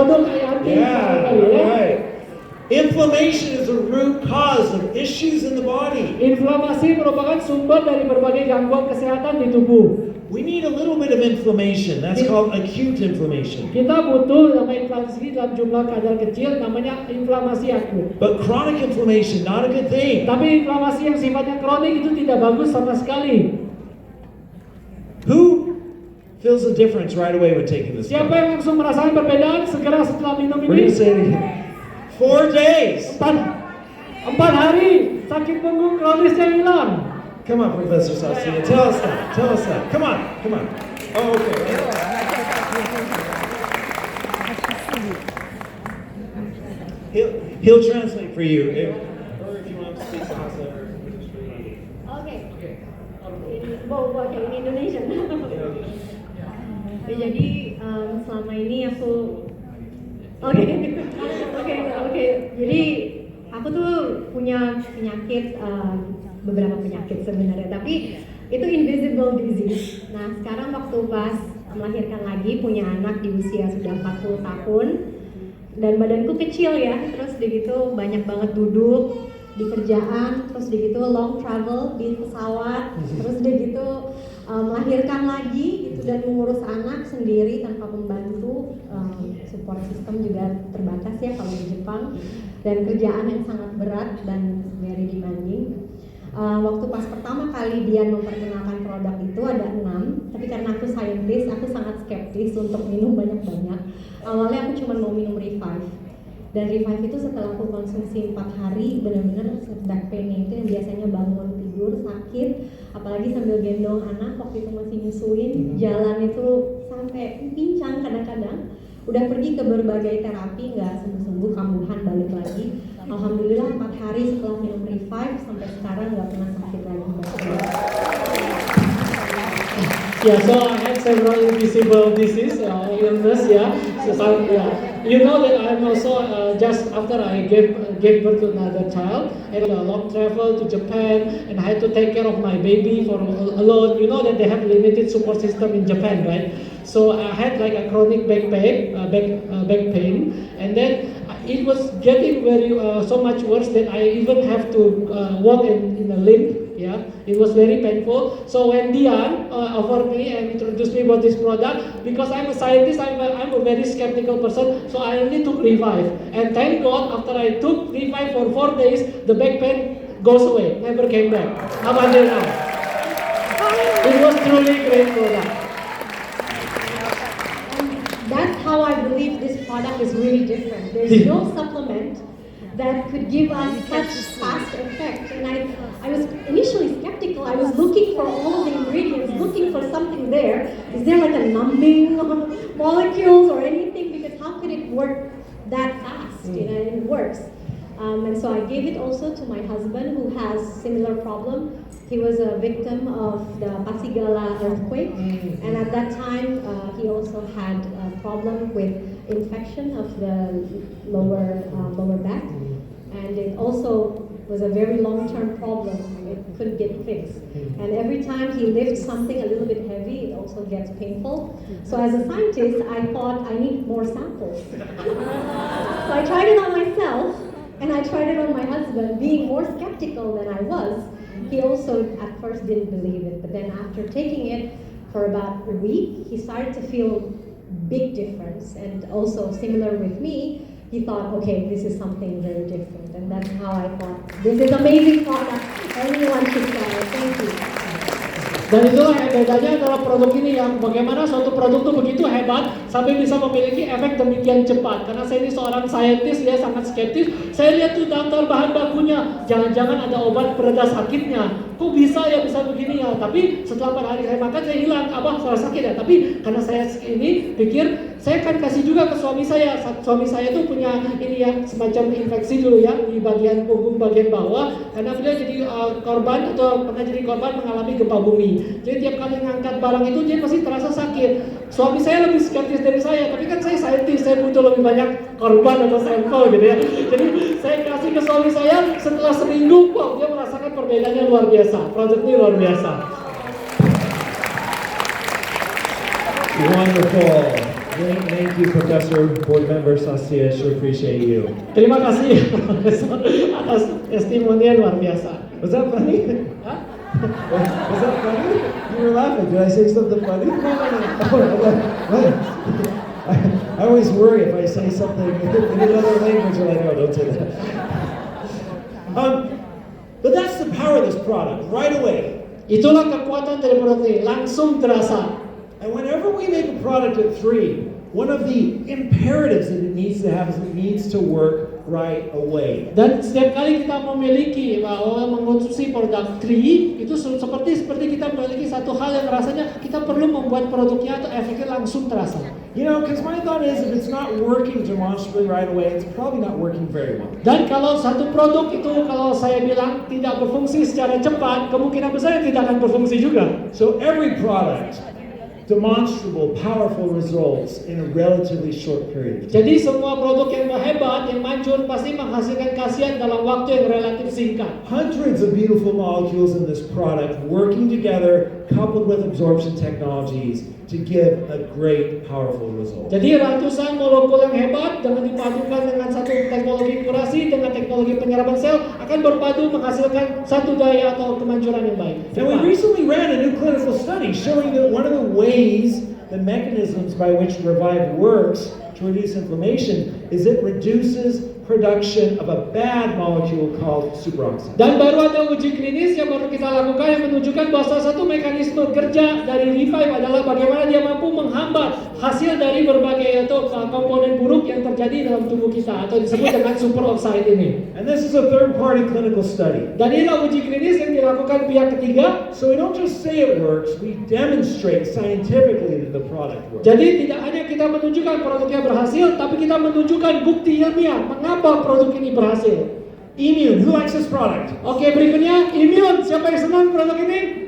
produk anti inflamasi ya. Right. Inflammation is the root cause of issues in the body. Inflamasi merupakan sumber dari berbagai gangguan kesehatan di tubuh. We need a little bit of inflammation. That's called acute inflammation. Kita butuh nama inflamasi dalam jumlah kadar kecil, namanya inflamasi akut. But chronic inflammation, not a good thing. Tapi inflamasi yang sifatnya kronik itu tidak bagus sama sekali. Who feels the difference right away with taking this? Siapa yang langsung merasakan perbedaan segera setelah minum We're ini? going to say it again. 4 days. 4 hari sakit punggung kronisnya hilang. Come on, Professor Saskia. Tell us that. Tell us that. Come on. Come on. Oh, okay. He'll translate for you. Or if you want to speak Bahasa Oke. Bawa in Indonesian. Jadi selama ini aku Oke. Jadi aku tuh punya penyakit, beberapa penyakit sebenarnya, tapi itu invisible disease. Nah, sekarang waktu pas melahirkan lagi, punya anak di usia sudah 40 tahun, dan badanku kecil ya, terus begitu banyak banget duduk di kerjaan, terus begitu long travel di pesawat, terus begitu melahirkan lagi gitu, dan mengurus anak sendiri tanpa pembantu. Support system juga terbatas ya kalau di Jepang, dan kerjaan yang sangat berat dan very demanding. Waktu pas pertama kali dia memperkenalkan produk itu ada 6, tapi karena aku scientist, aku sangat skeptis untuk minum banyak-banyak. Awalnya aku cuma mau minum Revive, dan Revive itu setelah aku konsumsi 4 hari benar-benar back pain itu yang biasanya bangun tidur sakit, apalagi sambil gendong anak waktu itu masih nyusuin, jalan itu sampai pincang kadang-kadang. Udah pergi ke berbagai terapi, nggak sembuh-sembuh, kambuhan balik lagi. Alhamdulillah 4 hari setelah minum Revive sampai sekarang nggak pernah sakit lagi. Yeah, so I had several invisible disease, illness, yeah. So, you know that I'm also just after I gave birth to another child, I had a long travel to Japan, and I had to take care of my baby for alone. You know that they have limited support system in Japan, right? So I had like a chronic back pain, and then it was getting very so much worse that I even have to walk in a limp. Yeah, it was very painful. So when Dian offered me and introduced me about this product, because I'm a scientist, I'm a very skeptical person, so I only took Revive. And thank God, after I took Revive for 4 days, the back pain goes away, never came back. Up until now. It was truly great product. That's how I believe this product is really different. There's no supplement that could give us such fast effect. And I was initially skeptical. I was looking for all of the ingredients, looking for something there. Is there like a numbing molecules or anything? Because how could it work that fast? You know, and it works. And so I gave it also to my husband who has similar problem. He was a victim of the Pasigala earthquake, and at that time he also had a problem with infection of the lower back, and it also was a very long-term problem. It couldn't get fixed, and every time he lifts something a little bit heavy, it also gets painful. So as a scientist, I thought I need more samples. So I tried it on myself, and I tried it on my husband, being more skeptical than I was. He also at first didn't believe it, but then after taking it for about a week, he started to feel big difference, and also similar with me, he thought, okay, this is something very different, and that's how I thought, this is amazing product, everyone should try it. Thank you. Dan itulah yang bedanya antara produk ini, yang bagaimana suatu produk itu begitu hebat sampai bisa memiliki efek demikian cepat. Karena saya ini seorang saintis, ya sangat skeptis. Saya lihat tuh daftar bahan bakunya, jangan-jangan ada obat pereda sakitnya. Kok bisa ya, bisa begini ya? Tapi setelah 4 hari saya makan, saya hilang. Abah soal sakit ya? Tapi karena saya ini pikir saya akan kasih juga ke suami saya. Suami saya tuh punya ini ya, semacam infeksi dulu ya di bagian punggung bagian bawah, karena beliau jadi korban atau pernah jadi korban mengalami gempa bumi. Jadi tiap kali ngangkat barang itu dia pasti terasa sakit. Suami saya lebih skeptis dari saya, tapi kan saya saintis, saya butuh lebih banyak korban atau sampel gitu ya. Jadi saya kasih ke suami saya, setelah seminggu, wow, dia merasakan perbedaannya luar biasa. Produk ini luar biasa. Wonderful. Thank you, Professor, Board Member Saskia. Sure appreciate you. Terima kasih Profesor atas testimoni luar biasa. Was that funny? Hah? Was that funny? You were laughing. Did I say something funny? No, no, no. What? I always worry if I say something in another language. I'm like, oh, don't say that. But that's the power of this product, right away. Itulah kekuatan dari produk ini, langsung terasa. And whenever we make a product at 3, one of the imperatives that it needs to have is it needs to work right away. Dan setiap kali kita memiliki mengkonsumsi produk 3 itu seperti kita memiliki satu hal yang rasanya kita perlu membuat produknya atau efeknya langsung terasa. You know, because my thought is if it's not working demonstrably right away, it's probably not working very well. Dan kalau satu produk itu kalau saya bilang tidak berfungsi secara cepat, kemungkinan besar tidak akan berfungsi juga. So every product, demonstrable, powerful results in a relatively short period of time. Jadi semua produk yang hebat, yang manjur pasti menghasilkan khasiat dalam waktu yang relatif singkat. Hundreds of beautiful molecules in this product working together, coupled with absorption technologies to give a great, powerful result. Jadi ratusan molekul yang hebat dengan dipadukan dengan satu teknologi kurasi dengan teknologi penyerapan sel akan berpadu menghasilkan satu daya atau kemanjuran yang baik. And we recently ran a new clinical study showing that one of the ways, the mechanisms by which Revive works to reduce inflammation is it reduces production of a bad molecule called superoxide. Dan baru ada uji klinis yang baru kita lakukan yang menunjukkan bahwa salah satu mekanisme kerja dari Revive adalah bagaimana dia mampu menghambat hasil dari berbagai atau komponen buruk yang terjadi dalam tubuh kita atau disebut dengan superoxide ini. And this is a third-party clinical study. Dan inilah uji klinis yang dilakukan pihak ketiga. So we don't just say it works, we demonstrate scientifically that the product works. Jadi tidak hanya kita menunjukkan produknya berhasil, tapi kita menunjukkan bukti ilmiah mengapa produk ini berhasil. Immune, who likes this product? Oke, berikutnya immune. Siapa yang senang produk ini?